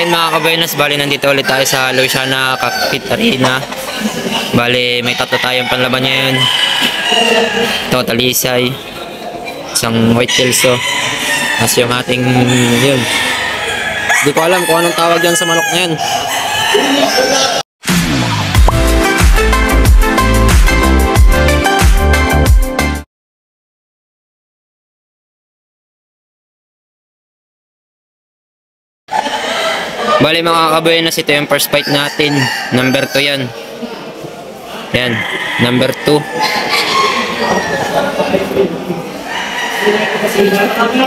Ayun mga kabuenas, bali nandito ulit tayo sa Louisiana Cockpit Arena. Bali may tatlo tayong panlaban ngayon. Ito, talisay, isang white kelso, as yung ating yun. Hindi ko alam kung anong tawag dyan sa manok na yan. Bali mga kabuenas, ito yung first fight natin. Number 2 yan. Yan, number 2.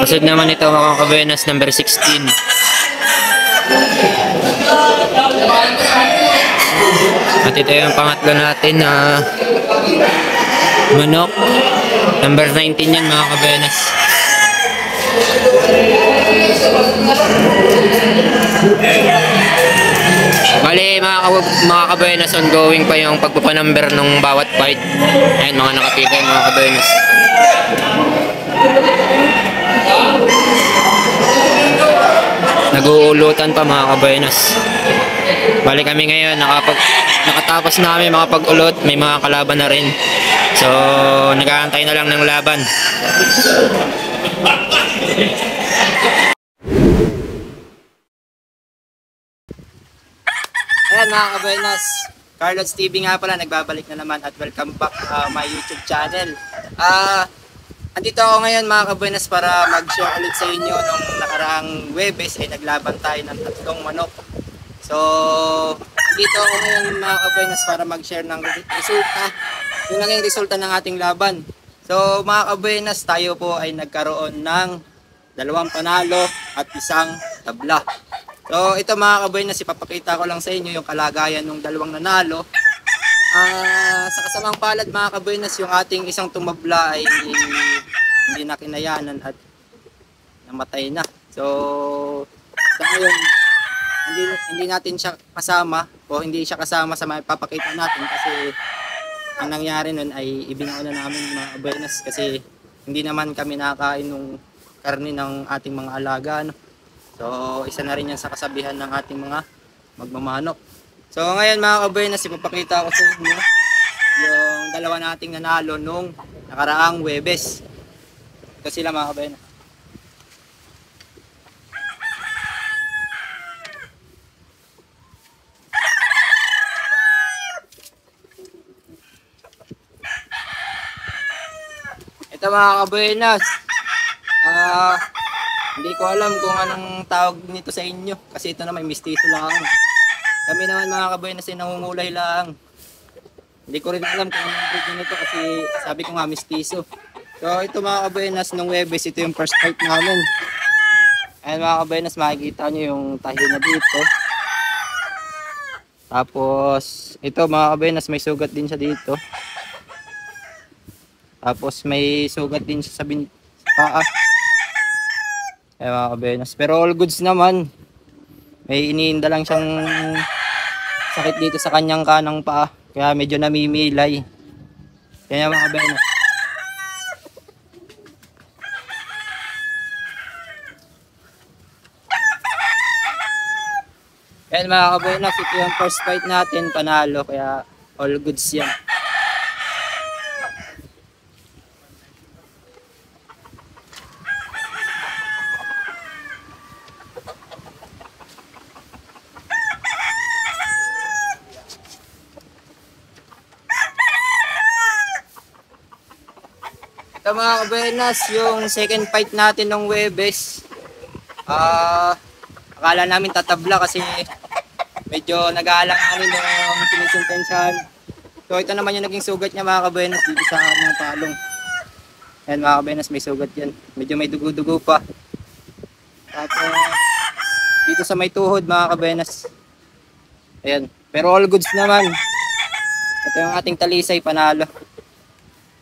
Kasunod naman ito mga kabuenas, number 16. At ito yung pangatlo natin na manok. Number 19 yan mga kabuenas. Bali mga kabuenas, ongoing pa yung pagpapanumber ng bawat fight. Ayan mga nakapigay mga kabuenas. Nag-uulutan pa mga kabuenas. Bali kami ngayon nakatapos namin mga pag-ulot, may mga kalaban na rin. So nag-aantay na lang ng laban. Ayan mga kabuenas, Carlos TV nga pala, nagbabalik na naman at welcome back my YouTube channel. Andito ako ngayon mga kabuenas para mag-share ulit sa inyo. Nung nakaraang Huwebes ay naglaban tayo ng 3 manok. So andito ako ngayon mga kabuenas para mag-share ng resulta, yung naging resulta ng ating laban. So mga kabuenas, tayo po ay nagkaroon ng 2 panalo at 1 tabla. So ito mga kabuenas, ipapakita ko lang sa inyo yung kalagayan ng 2 nanalo. Sa kasamang palad mga kabuenas, yung ating isang tumabla ay hindi na kinayanan at namatay na. So sa ngayon, hindi natin siya kasama o hindi siya kasama sa mapapakita natin kasi ang nangyari nun ay ibinaon na namin mga kabuenas kasi hindi naman kami nakakain ng karne ng ating mga alaga, no? So isa na rin yan sa kasabihan ng ating mga magmamanok. So ngayon mga kabuenas, ipapakita ko sa inyo yung 2 nating nanalo nung nakaraang Huwebes. Ito sila mga kabuenas. Ito mga kabuenas, hindi ko alam kung anong tawag nito sa inyo kasi ito naman mistiso lang. Kami naman mga kabuenas ay nangungulay lang. Hindi ko rin alam kung anong breed nito kasi sabi ko nga mistiso. So ito mga kabuenas, nung Huwebes, ito yung first fight namin. Ayan mga kabuenas, makikita nyo yung tahi na dito. Tapos ito mga kabuenas, may sugat din siya dito. Tapos may sugat din siya sa paa. Ayan mga kabuenas, pero all goods naman. May iniinda lang siyang sakit dito sa kanyang kanang paa, kaya medyo namimilay. Kaya mga kabuenas, ayan mga kabuenas, ito yung first fight natin, panalo, kaya all goods yan. Ito mga kabuenas, yung second fight natin ng Huwebes. Akala namin tatabla kasi medyo nag-aalanganin yung sinisintensyahan. So ito naman yung naging sugat niya mga kabuenas dito sa mga palong. Ayan mga kabuenas, may sugat yan. Medyo may dugo-dugo pa. Tapos dito sa may tuhod mga kabuenas. Ayan, pero all goods naman. Ito yung ating talisay, panalo.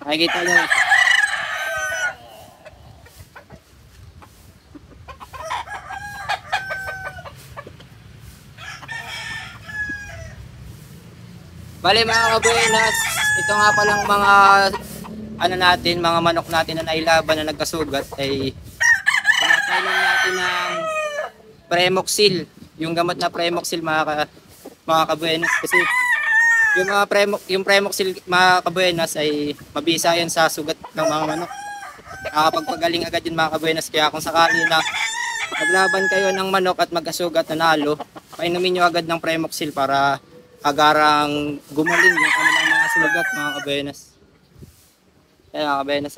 Nakikita nyo. Bale mga kabuenas, ito nga palang mga mga manok natin na nailaban na nagkasugat ay tinatainan natin ng Premoxil, yung gamot na Premoxil mga kabuenas, kasi yung Premoxil mga kabuenas ay mabisa yan sa sugat ng mga manok. Nakakapagpagaling agad yun mga kabuenas, kaya kung sakali na maglaban kayo ng manok at magkasugat nanalo, painumin nyo agad ng Premoxil para agarang gumaling yung kanilang mga sugat mga kabuenas. Ayan mga kabuenas.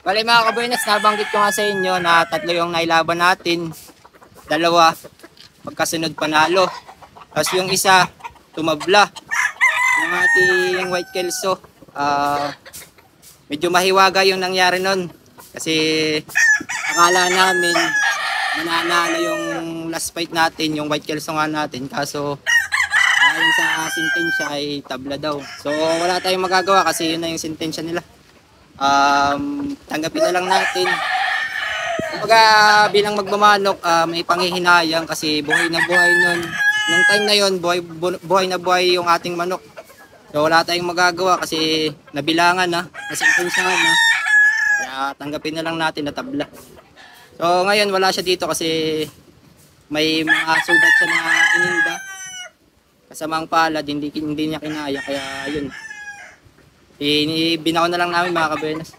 Bale mga kabuenas, nabanggit ko nga sa inyo na 3 yung nailaban natin. 2 pagkasunod panalo. Tapos yung isa tumabla. Yung ating White Kelso, medyo mahiwaga yung nangyari nun. Kasi akala namin mananalo yung last fight natin, yung White Kelso nga natin. Kaso ayon sa sentensya ay tabla daw. So wala tayong magagawa kasi yun na yung sentensya nila. Tanggapin na lang natin. Kumbaga bilang magmamanok, may panghihinayang kasi buhay na buhay nun. Nung time na yon, buhay na buhay yung ating manok. So wala tayong magagawa kasi nabilangan na, nasentensyahan na. Kaya tanggapin na lang natin na tabla. So ngayon wala siya dito kasi may mga sugat siya na ininda. Kasamang palad, hindi niya kinaya, kaya yun. Binaw na lang namin mga kabuenas.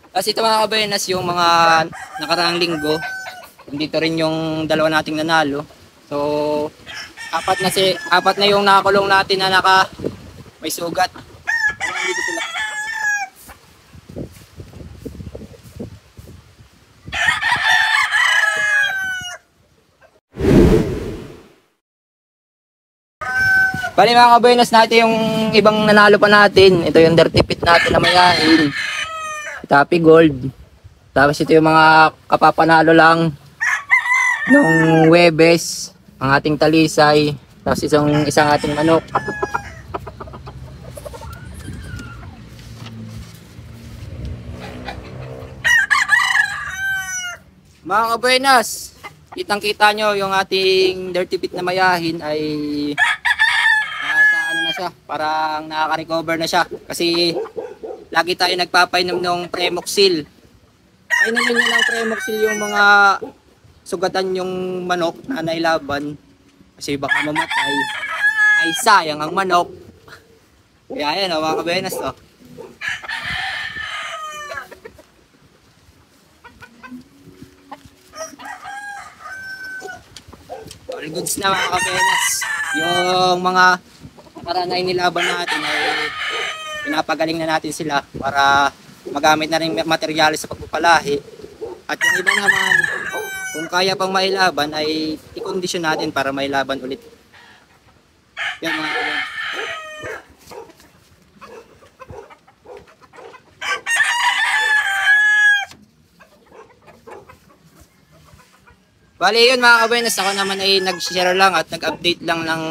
Kasi ito mga kabuenas, yung mga nakaraang linggo, dito rin yung 2 nating nanalo. So, apat na yung nakakulong natin na may sugat. Dito sila. Bali mga kabuenas, natin yung ibang nanalo pa natin. Ito yung dirty pit natin na mayahin. Tapi gold. Tapos ito yung mga kapapanalo lang nung Webes, ang ating talisay. Tapos isang ating manok. Mga kabuenas, kitang-kita nyo yung ating dirty pit na mayahin ay na siya, parang nakaka-recover na siya kasi lagi tayo nagpapainom ng Premoxil. Painumin nyo ng Premoxil yung mga sugatan yung manok na nailaban kasi baka mamatay, ay sayang ang manok. Kaya yan mga kabuenas to. All goods na mga kabuenas. Yung mga para nilaban natin ay pinapagaling na natin sila para magamit na rin materyales sa pagpupalahi. At yung iba naman, kung kaya pang mailaban ay i-condition natin para mailaban ulit. Yan mga kabuenas. Bali yun mga kabuenas, ako naman ay nag-share lang at nag-update lang ng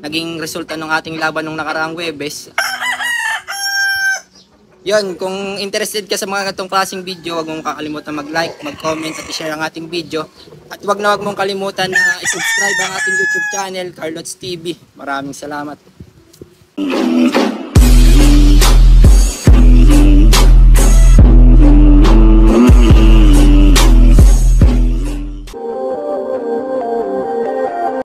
naging resulta ng ating laban nung nakaraang Webes. Yun, kung interested ka sa mga ganitong klaseng video, huwag mong kakalimutan mag-like, mag-comment at i-share ang ating video. At huwag mong kalimutan na i-subscribe ang ating YouTube channel, Carlots TV. Maraming salamat.